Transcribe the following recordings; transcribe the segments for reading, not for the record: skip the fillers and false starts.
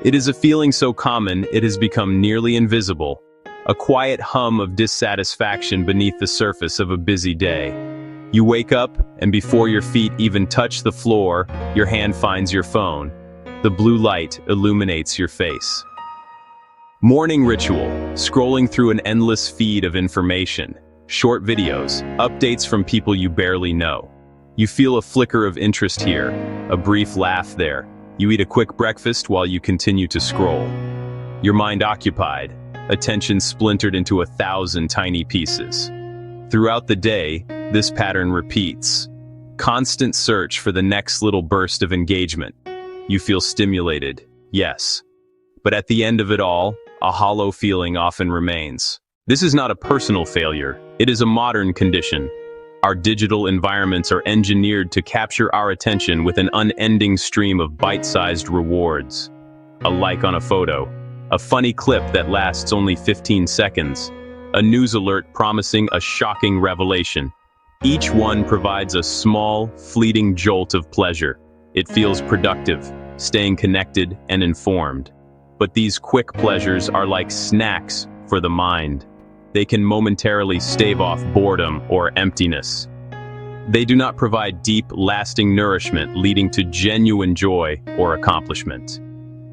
It is a feeling so common it has become nearly invisible, a quiet hum of dissatisfaction beneath the surface of a busy day. You wake up, and before your feet even touch the floor, your hand finds your phone. The blue light illuminates your face. Morning ritual, scrolling through an endless feed of information, short videos, updates from people you barely know. You feel a flicker of interest here, a brief laugh there. You eat a quick breakfast while you continue to scroll. Your mind occupied, attention splintered into 1,000 tiny pieces. Throughout the day, this pattern repeats. Constant search for the next little burst of engagement. You feel stimulated, yes. But at the end of it all, a hollow feeling often remains. This is not a personal failure, it is a modern condition. Our digital environments are engineered to capture our attention with an unending stream of bite-sized rewards. A like on a photo, a funny clip that lasts only 15 seconds, a news alert promising a shocking revelation. Each one provides a small, fleeting jolt of pleasure. It feels productive, staying connected and informed. But these quick pleasures are like snacks for the mind. They can momentarily stave off boredom or emptiness. They do not provide deep, lasting nourishment leading to genuine joy or accomplishment.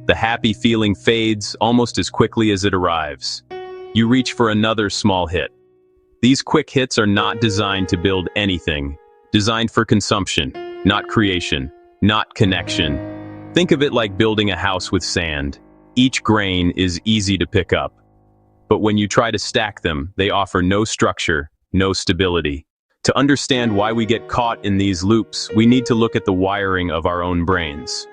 The happy feeling fades almost as quickly as it arrives. You reach for another small hit. These quick hits are not designed to build anything, designed for consumption, not creation, not connection. Think of it like building a house with sand. Each grain is easy to pick up. But when you try to stack them, they offer no structure, no stability. To understand why we get caught in these loops, we need to look at the wiring of our own brains.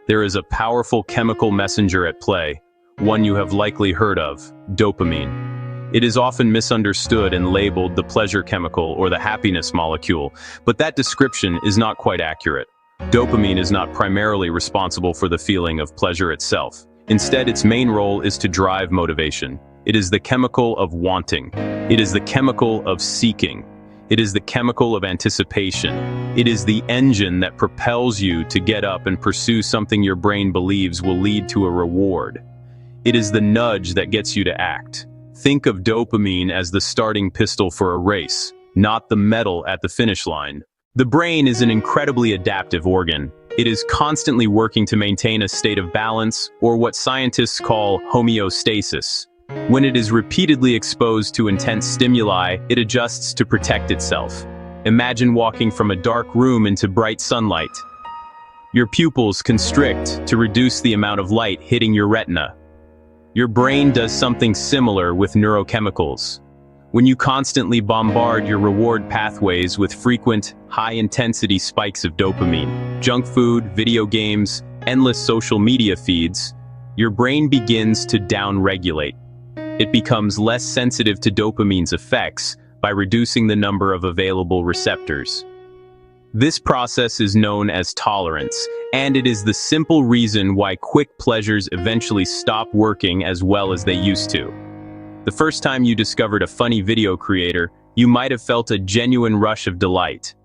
There is a powerful chemical messenger at play, one you have likely heard of, dopamine. It is often misunderstood and labeled the pleasure chemical or the happiness molecule, but that description is not quite accurate. Dopamine is not primarily responsible for the feeling of pleasure itself. Instead, its main role is to drive motivation. It is the chemical of wanting. It is the chemical of seeking. It is the chemical of anticipation. It is the engine that propels you to get up and pursue something your brain believes will lead to a reward. It is the nudge that gets you to act. Think of dopamine as the starting pistol for a race, not the medal at the finish line. The brain is an incredibly adaptive organ. It is constantly working to maintain a state of balance, or what scientists call homeostasis. When it is repeatedly exposed to intense stimuli, it adjusts to protect itself. Imagine walking from a dark room into bright sunlight. Your pupils constrict to reduce the amount of light hitting your retina. Your brain does something similar with neurochemicals. When you constantly bombard your reward pathways with frequent, high-intensity spikes of dopamine, junk food, video games, endless social media feeds, your brain begins to downregulate. It becomes less sensitive to dopamine's effects by reducing the number of available receptors. This process is known as tolerance, and it is the simple reason why quick pleasures eventually stop working as well as they used to. The first time you discovered a funny video creator, you might have felt a genuine rush of delight.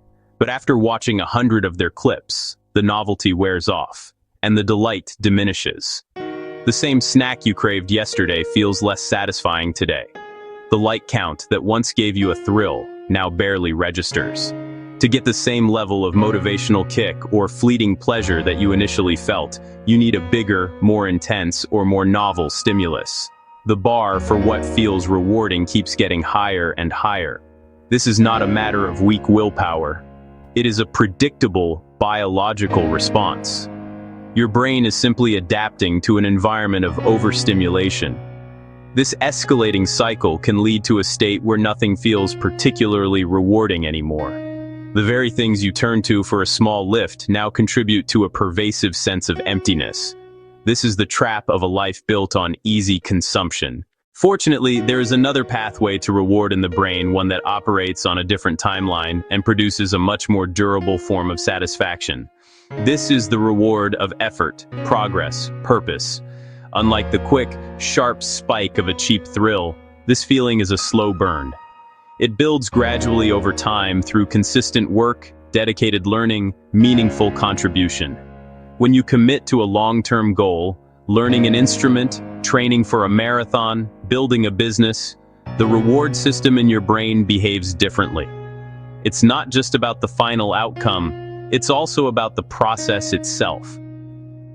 But after watching 100 of their clips, the novelty wears off, and the delight diminishes. The same snack you craved yesterday feels less satisfying today. The like count that once gave you a thrill now barely registers. To get the same level of motivational kick or fleeting pleasure that you initially felt, you need a bigger, more intense, or more novel stimulus. The bar for what feels rewarding keeps getting higher and higher. This is not a matter of weak willpower. It is a predictable, biological response. Your brain is simply adapting to an environment of overstimulation. This escalating cycle can lead to a state where nothing feels particularly rewarding anymore. The very things you turn to for a small lift now contribute to a pervasive sense of emptiness. This is the trap of a life built on easy consumption. Fortunately, there is another pathway to reward in the brain, one that operates on a different timeline and produces a much more durable form of satisfaction. This is the reward of effort, progress, purpose. Unlike the quick, sharp spike of a cheap thrill, this feeling is a slow burn. It builds gradually over time through consistent work, dedicated learning, meaningful contribution. When you commit to a long-term goal, Learning an instrument, training for a marathon, building a business, the reward system in your brain behaves differently. It's not just about the final outcome, it's also about the process itself.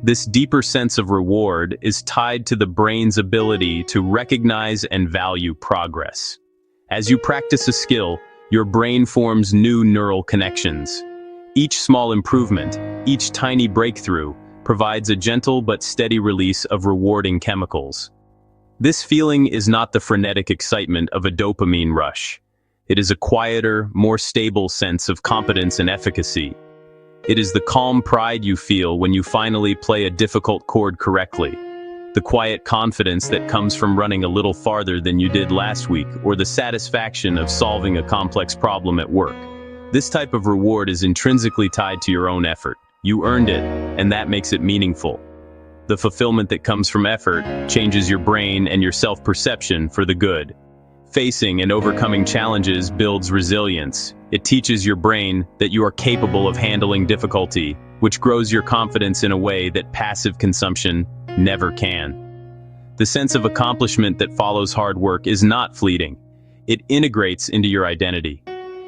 This deeper sense of reward is tied to the brain's ability to recognize and value progress. As you practice a skill, your brain forms new neural connections. Each small improvement, each tiny breakthrough, provides a gentle but steady release of rewarding chemicals. This feeling is not the frenetic excitement of a dopamine rush. It is a quieter, more stable sense of competence and efficacy. It is the calm pride you feel when you finally play a difficult chord correctly. The quiet confidence that comes from running a little farther than you did last week, or the satisfaction of solving a complex problem at work. This type of reward is intrinsically tied to your own effort. You earned it, and that makes it meaningful. The fulfillment that comes from effort changes your brain and your self-perception for the good. Facing and overcoming challenges builds resilience. It teaches your brain that you are capable of handling difficulty, which grows your confidence in a way that passive consumption never can. The sense of accomplishment that follows hard work is not fleeting. It integrates into your identity.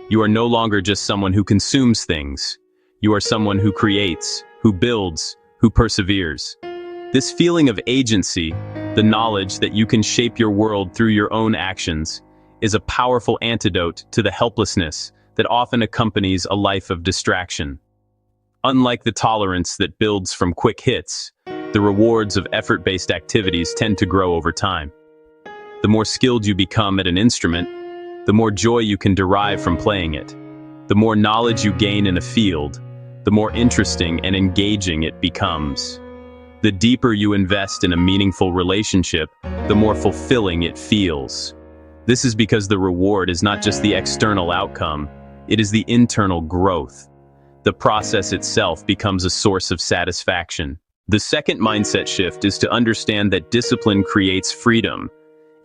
You are no longer just someone who consumes things. You are someone who creates, who builds, who perseveres. This feeling of agency, the knowledge that you can shape your world through your own actions, is a powerful antidote to the helplessness that often accompanies a life of distraction. Unlike the tolerance that builds from quick hits, the rewards of effort-based activities tend to grow over time. The more skilled you become at an instrument, the more joy you can derive from playing it. The more knowledge you gain in a field, the more interesting and engaging it becomes. The deeper you invest in a meaningful relationship, the more fulfilling it feels. This is because the reward is not just the external outcome, it is the internal growth. The process itself becomes a source of satisfaction. The second mindset shift is to understand that discipline creates freedom.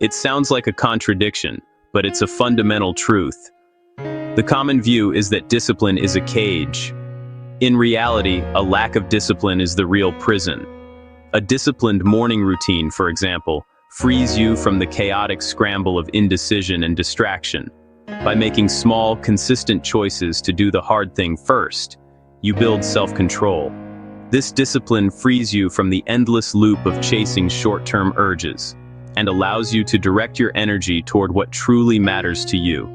It sounds like a contradiction, but it's a fundamental truth. The common view is that discipline is a cage. In reality, a lack of discipline is the real prison. A disciplined morning routine, for example, frees you from the chaotic scramble of indecision and distraction. By making small, consistent choices to do the hard thing first, you build self-control. This discipline frees you from the endless loop of chasing short-term urges and allows you to direct your energy toward what truly matters to you.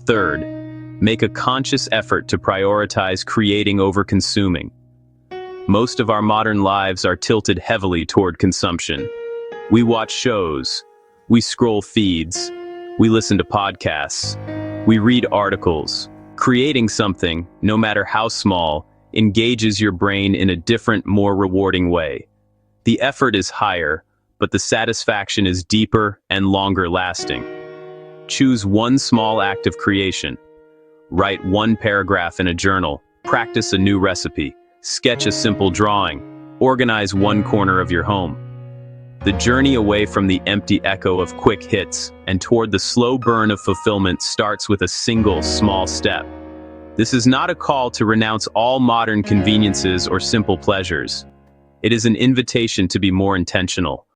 Third, make a conscious effort to prioritize creating over consuming. Most of our modern lives are tilted heavily toward consumption. We watch shows, we scroll feeds, we listen to podcasts, we read articles. Creating something, no matter how small, engages your brain in a different, more rewarding way. The effort is higher, but the satisfaction is deeper and longer lasting. Choose one small act of creation. Write one paragraph in a journal, practice a new recipe, sketch a simple drawing, organize one corner of your home. The journey away from the empty echo of quick hits and toward the slow burn of fulfillment starts with a single small step. This is not a call to renounce all modern conveniences or simple pleasures. It is an invitation to be more intentional,